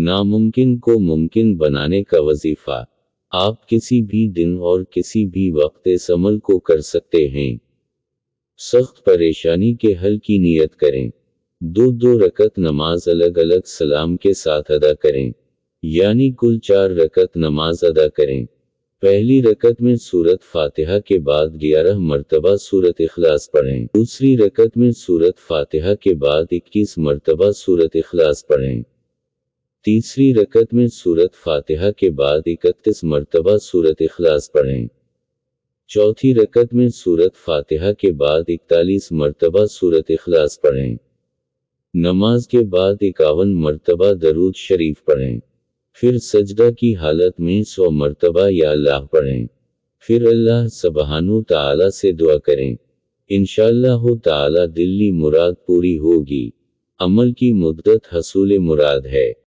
नामुमकिन को मुमकिन बनाने का वजीफा। आप किसी भी दिन और किसी भी वक्त इस अमल को कर सकते हैं। सख्त परेशानी के हल की नियत करें। दो रकत नमाज अलग अलग सलाम के साथ अदा करें, यानी कुल 4 रकत नमाज अदा करें। पहली रकत में सूरत फातिहा के बाद 11 मरतबा सूरत इखलास पढ़ें। दूसरी रकत में सूरत फातिहा के बाद 21 मरतबा सूरत इखलास पढ़ें। तीसरी रकत में सूरत फातिहा के बाद 31 मरतबा सूरत इखलास पढ़ें। चौथी रकत में सूरत फातिहा के बाद 41 मरतबा सूरत इखलास पढ़ें। नमाज के बाद 51 मरतबा दरूद शरीफ पढ़ें। फिर सजदा की हालत में 100 मरतबा या अल्लाह पढ़ें। फिर अल्लाह सुब्हानहू तआला से दुआ करें। इंशाअल्लाह तआला दिली मुराद पूरी होगी। अमल की मुद्दत हसूल मुराद है।